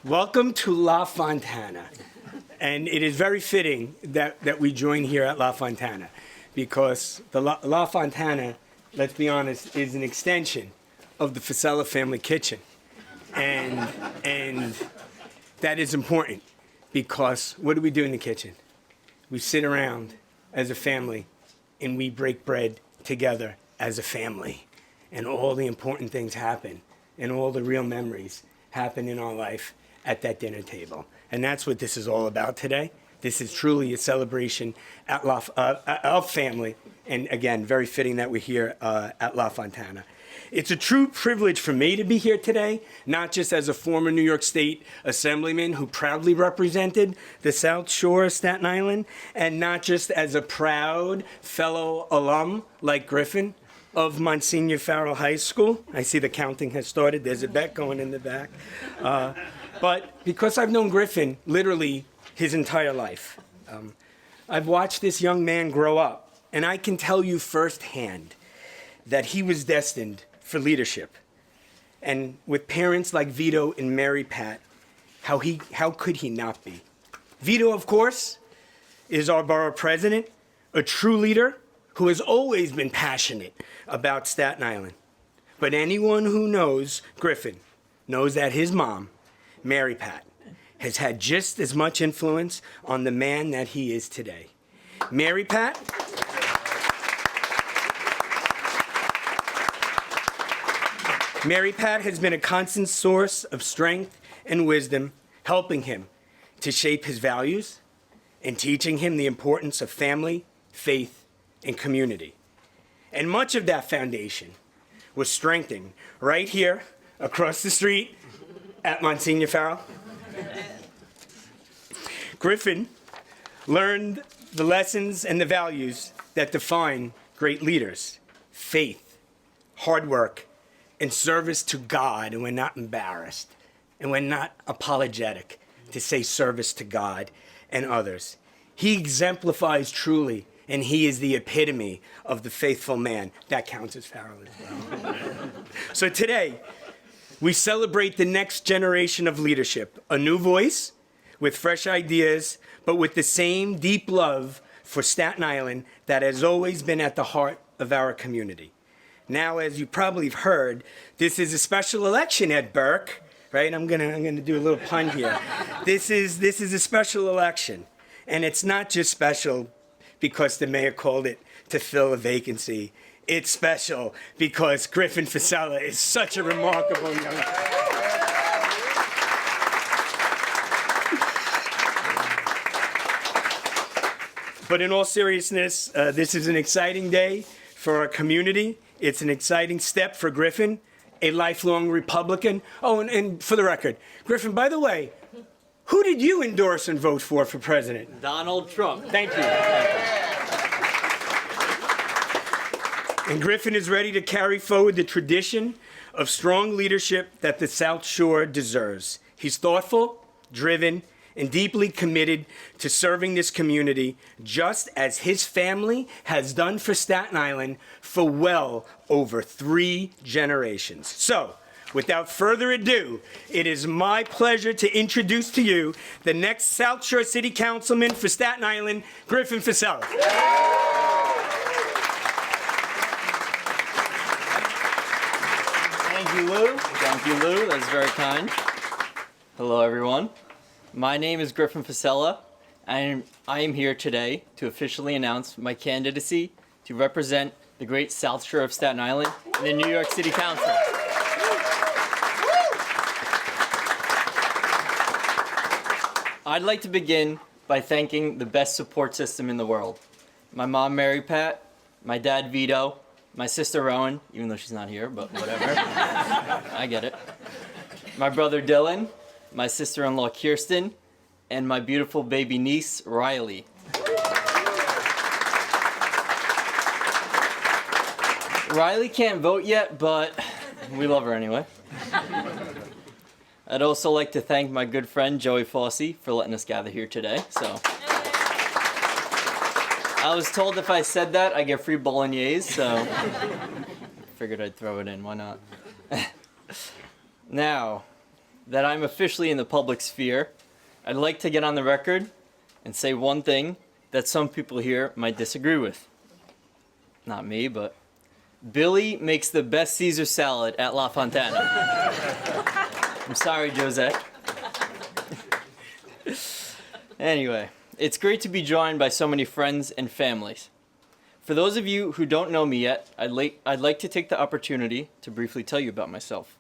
Welcome to La Fontana. And it is very fitting that we join here at La Fontana because the La Fontana, let's be honest, is an extension of the Fossella family kitchen. And that is important because what do we do in the kitchen? We sit around as a family and we break bread together as a family. And all the important things happen and all the real memories happen in our life at that dinner table. And that's what this is all about today. This is truly a celebration of family. And again, very fitting that we're here at La Fontana. It's a true privilege for me to be here today, not just as a former New York State Assemblyman who proudly represented the South Shore of Staten Island, and not just as a proud fellow alum like Griffin of Monsignor Farrell High School. I see the counting has started. There's a bet going in the back. But because I've known Griffin literally his entire life, I've watched this young man grow up, and I can tell you firsthand that he was destined for leadership. And with parents like Vito and Mary Pat, how could he not be? Vito, of course, is our borough president, a true leader who has always been passionate about Staten Island. But anyone who knows Griffin knows that his mom, Mary Pat, has had just as much influence on the man that he is today. Mary Pat has been a constant source of strength and wisdom, helping him to shape his values and teaching him the importance of family, faith, and community. And much of that foundation was strengthened right here across the street at Monsignor Farrell. Griffin learned the lessons and the values that define great leaders: faith, hard work, and service to God. And we're not embarrassed, and we're not apologetic to say service to God and others. He exemplifies truly, and he is the epitome of the faithful man. That counts as Farrell as well. So today, we celebrate the next generation of leadership, a new voice with fresh ideas, but with the same deep love for Staten Island that has always been at the heart of our community. Now, as you probably have heard, this is a special election at Burke, right? I'm gonna do a little pun here. This is a special election, and it's not just special because the mayor called it to fill a vacancy. It's special because Griffin Fossella is such a remarkable young man. But in all seriousness, this is an exciting day for our community. It's an exciting step for Griffin, a lifelong Republican. Oh, and for the record, Griffin, by the way, who did you endorse and vote for president? Donald Trump. Thank you. And Griffin is ready to carry forward the tradition of strong leadership that the South Shore deserves. He's thoughtful, driven, and deeply committed to serving this community, just as his family has done for Staten Island for well over 3 generations. So, without further ado, it is my pleasure to introduce to you the next South Shore City Councilman for Staten Island, Griffin Fossella. Thank you, Lou. Thank you, Lou. That's very kind. Hello, everyone. My name is Griffin Fossella, and I am here today to officially announce my candidacy to represent the great South Shore of Staten Island in the New York City Council. I'd like to begin by thanking the best support system in the world. My mom, Mary Pat, my dad, Vito, my sister, Rowan, even though she's not here, but whatever. I get it. My brother, Dylan, my sister-in-law, Kirsten, and my beautiful baby niece, Riley. Riley can't vote yet, but we love her anyway. I'd also like to thank my good friend, Joey Fossey, for letting us gather here today. So, I was told if I said that, I get free bolognese, so figured I'd throw it in. Why not? Now, that I'm officially in the public sphere, I'd like to get on the record and say one thing that some people here might disagree with. Not me, but Billy makes the best Caesar salad at La Fontana. I'm sorry, Jose. Anyway, it's great to be joined by so many friends and families. For those of you who don't know me yet, I'd like to take the opportunity to briefly tell you about myself.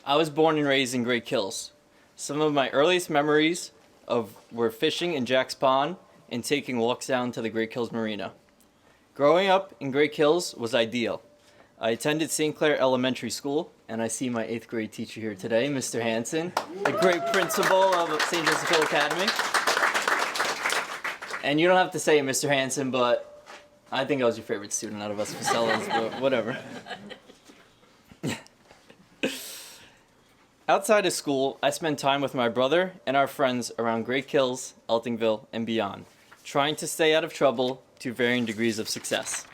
I was born and raised in Great Kills. Some of my earliest memories were fishing in Jack's Pond and taking walks down to the Great Kills Marina. Growing up in Great Kills was ideal. I attended St. Clair Elementary School, and I see my 8th grade teacher here today, Mr. Hansen, the great principal of St. Joseph Hill Academy. And you don't have to say it, Mr. Hansen, but I think I was your favorite student out of us Fossellas, but whatever. Outside of school, I spent time with my brother and our friends around Great Kills, Eltingville, and beyond, trying to stay out of trouble to varying degrees of success.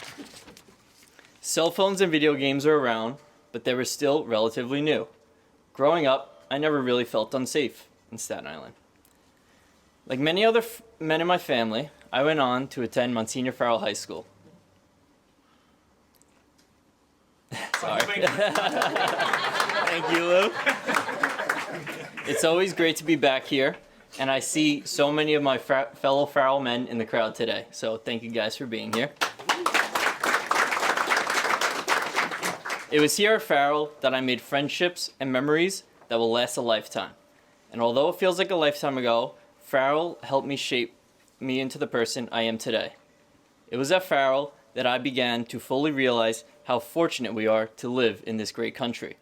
Cell phones and video games were around, but they were still relatively new. Growing up, I never really felt unsafe in Staten Island. Like many other men in my family, I went on to attend Monsignor Farrell High School. Sorry. Thank you, Lou. It's always great to be back here, and I see so many of my fellow Farrell men in the crowd today, so thank you guys for being here. It was here at Farrell that I made friendships and memories that will last a lifetime. And although it feels like a lifetime ago, Farrell helped me shape me into the person I am today. It was at Farrell that I began to fully realize how fortunate we are to live in this great country.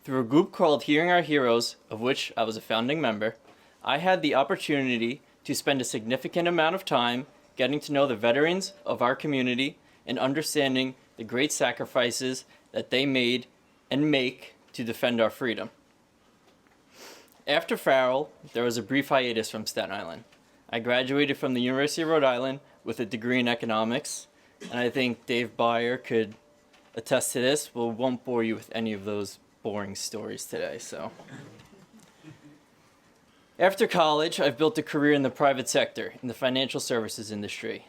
Through a group called Hearing Our Heroes, of which I was a founding member, I had the opportunity to spend a significant amount of time getting to know the veterans of our community and understanding the great sacrifices that they made and make to defend our freedom. After Farrell, there was a brief hiatus from Staten Island. I graduated from the University of Rhode Island with a degree in economics, and I think Dave Byer could attest to this, but won't bore you with any of those boring stories today, so. After college, I've built a career in the private sector, in the financial services industry.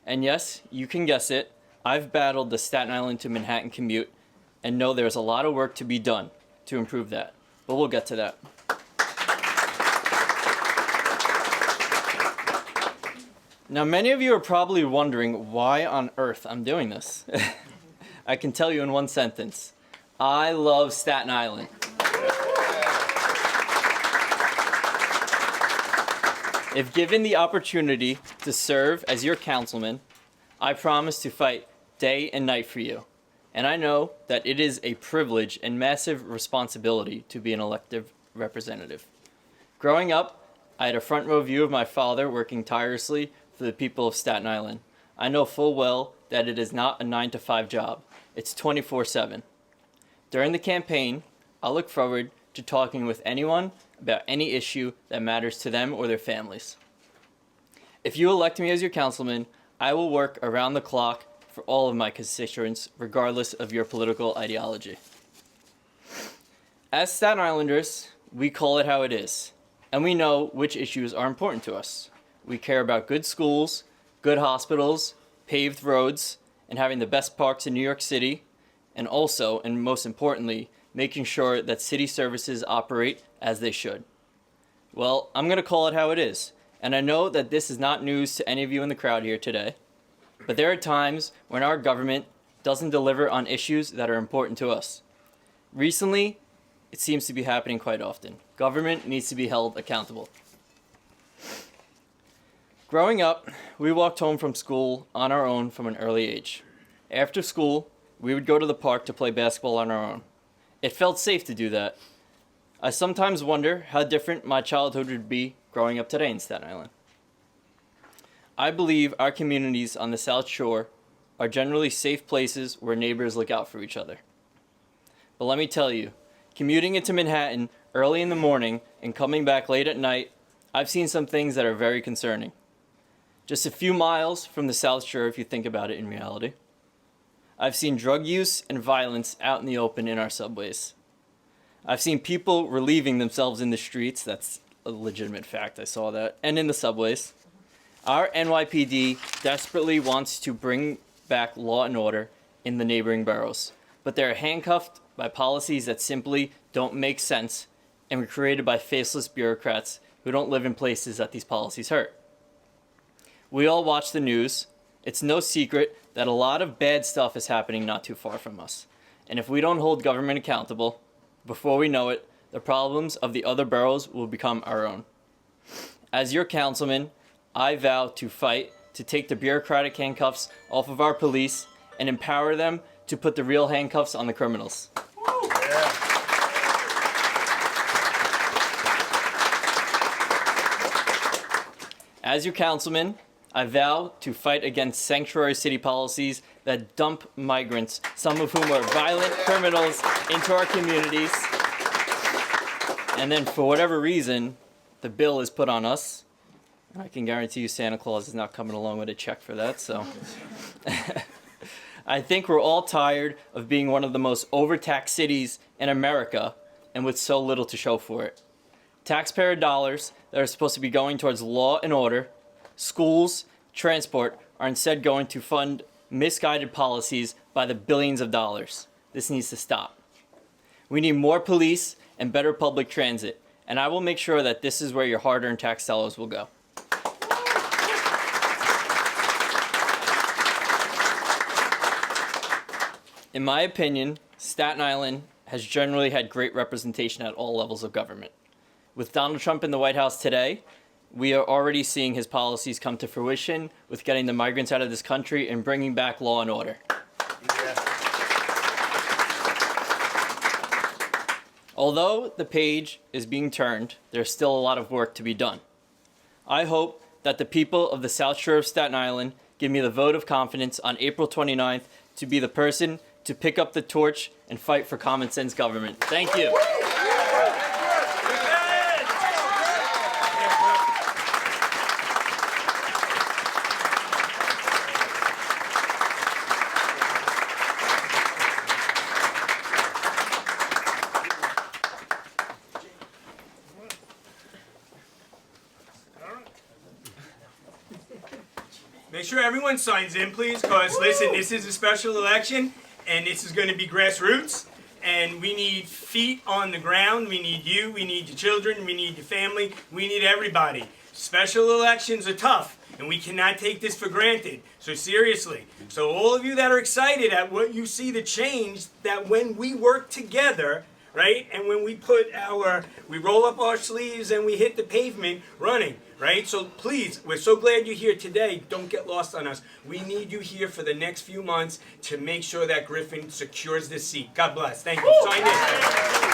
And yes, you can guess it, I've battled the Staten Island to Manhattan commute and know there's a lot of work to be done to improve that, but we'll get to that. Now, many of you are probably wondering why on earth I'm doing this. I can tell you in one sentence. I love Staten Island. If given the opportunity to serve as your councilman, I promise to fight day and night for you. And I know that it is a privilege and massive responsibility to be an elected representative. Growing up, I had a front row view of my father working tirelessly for the people of Staten Island. I know full well that it is not a 9-to-5 job. It's 24/7. During the campaign, I look forward to talking with anyone about any issue that matters to them or their families. If you elect me as your councilman, I will work around the clock for all of my constituents, regardless of your political ideology. As Staten Islanders, we call it how it is, and we know which issues are important to us. We care about good schools, good hospitals, paved roads, and having the best parks in New York City, and also, and most importantly, making sure that city services operate as they should. Well, I'm going to call it how it is, and I know that this is not news to any of you in the crowd here today, but there are times when our government doesn't deliver on issues that are important to us. Recently, it seems to be happening quite often. Government needs to be held accountable. Growing up, we walked home from school on our own from an early age. After school, we would go to the park to play basketball on our own. It felt safe to do that. I sometimes wonder how different my childhood would be growing up today in Staten Island. I believe our communities on the South Shore are generally safe places where neighbors look out for each other. But let me tell you, commuting into Manhattan early in the morning and coming back late at night, I've seen some things that are very concerning. Just a few miles from the South Shore, if you think about it in reality, I've seen drug use and violence out in the open in our subways. I've seen people relieving themselves in the streets. That's a legitimate fact. I saw that. And in the subways. Our NYPD desperately wants to bring back law and order in the neighboring boroughs, but they're handcuffed by policies that simply don't make sense and were created by faceless bureaucrats who don't live in places that these policies hurt. We all watch the news. It's no secret that a lot of bad stuff is happening not too far from us. And if we don't hold government accountable, before we know it, the problems of the other boroughs will become our own. As your councilman, I vow to fight to take the bureaucratic handcuffs off of our police and empower them to put the real handcuffs on the criminals. As your councilman, I vow to fight against sanctuary city policies that dump migrants, some of whom are violent criminals, into our communities. And then for whatever reason, the bill is put on us. I can guarantee you Santa Claus is not coming along with a check for that, so. I think we're all tired of being one of the most overtaxed cities in America and with so little to show for it. Taxpayer dollars that are supposed to be going towards law and order, schools, transport, are instead going to fund misguided policies by the billions of dollars. This needs to stop. We need more police and better public transit, and I will make sure that this is where your hard-earned tax dollars will go. In my opinion, Staten Island has generally had great representation at all levels of government. With Donald Trump in the White House today, we are already seeing his policies come to fruition with getting the migrants out of this country and bringing back law and order. Although the page is being turned, there's still a lot of work to be done. I hope that the people of the South Shore of Staten Island give me the vote of confidence on April 29th to be the person to pick up the torch and fight for common sense government. Thank you. Make sure everyone signs in, please, because listen, this is a special election, and this is going to be grassroots, and we need feet on the ground. We need you, we need your children, we need your family, we need everybody. Special elections are tough, and we cannot take this for granted. So seriously, so all of you that are excited at what you see the change, that when we work together, right, and when we roll up our sleeves and we hit the pavement running, right? So please, we're so glad you're here today. Don't get lost on us. We need you here for the next few months to make sure that Griffin secures this seat. God bless. Thank you. Sign in.